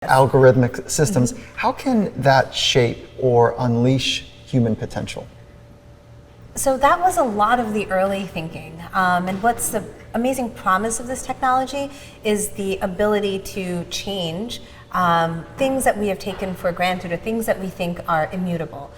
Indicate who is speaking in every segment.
Speaker 1: algorithmic systems, how can that shape or unleash human potential?
Speaker 2: So that was a lot of the early thinking. And what's the amazing promise of this technology is the ability to change things that we have taken for granted or things that we think are immutable.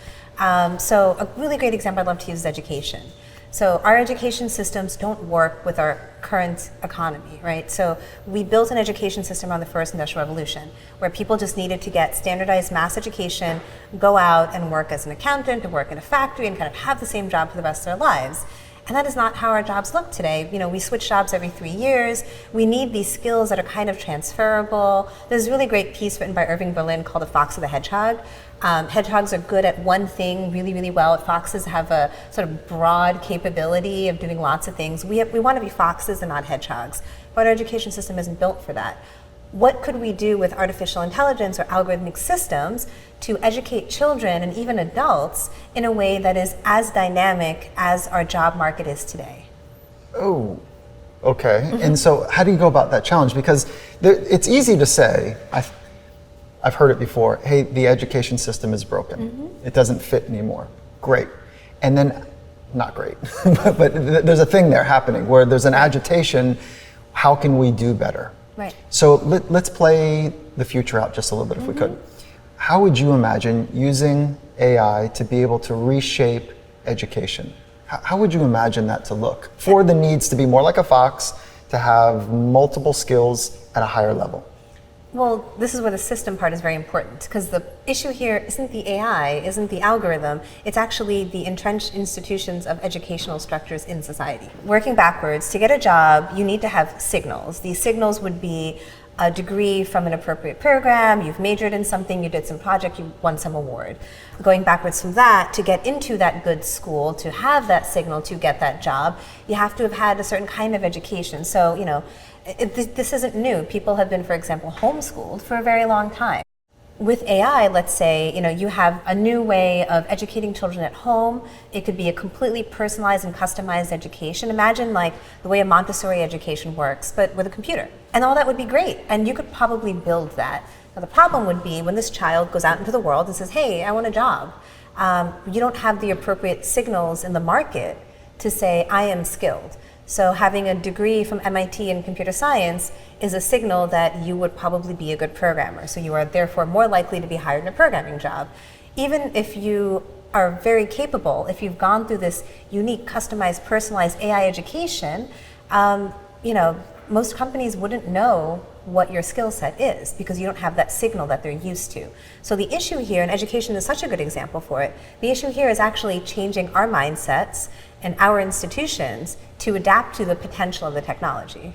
Speaker 2: So a really great example I'd love to use is education. So our education systems don't work with our current economy, right? So we built an education system around the first industrial revolution where people just needed to get standardized mass education, go out and work as an accountant or work in a factory and kind of have the same job for the rest of their lives. And that is not how our jobs look today. You know, we switch jobs every 3 years. We need these skills that are kind of transferable. There's a really great piece written by Irving Berlin called The Fox and the Hedgehog. Hedgehogs are good at one thing really, really well. Foxes have a sort of broad capability of doing lots of things. We want to be foxes and not hedgehogs, but our education system isn't built for that. What could we do with artificial intelligence or algorithmic systems to educate children and even adults in a way that is as dynamic as our job market is today?
Speaker 1: Oh, okay. And so how do you go about that challenge? Because it's easy to say, I've heard it before, hey, the education system is broken. It doesn't fit anymore. Great. And then, not great, but there's a thing there happening where there's an agitation, how can we do better?
Speaker 2: Right.
Speaker 1: So let's play the future out just a little bit if we could. How would you imagine using AI to be able to reshape education? How would you imagine that to look for the needs to be more like a fox, to have multiple skills at a higher level?
Speaker 2: Well, this is where the system part is very important, because the issue here isn't the AI, isn't the algorithm, it's actually the entrenched institutions of educational structures in society. Working backwards, to get a job, you need to have signals. These signals would be a degree from an appropriate program, you've majored in something, you did some project, you won some award. Going backwards from that, to get into that good school, to have that signal to get that job, you have to have had a certain kind of education. So, you know, this isn't new. People have been, for example, homeschooled for a very long time. With AI, let's say, you know, you have a new way of educating children at home. It could be a completely personalized and customized education. Imagine like the way a Montessori education works, but with a computer. And all that would be great. And you could probably build that. Now the problem would be when this child goes out into the world and says, hey, I want a job. You don't have the appropriate signals in the market to say, I am skilled. So having a degree from MIT in computer science is a signal that you would probably be a good programmer. So you are therefore more likely to be hired in a programming job. Even if you are very capable, if you've gone through this unique, customized, personalized AI education, you know, most companies wouldn't know what your skill set is because you don't have that signal that they're used to. So the issue here, and education is such a good example for it, the issue here is actually changing our mindsets and our institutions to adapt to the potential of the technology.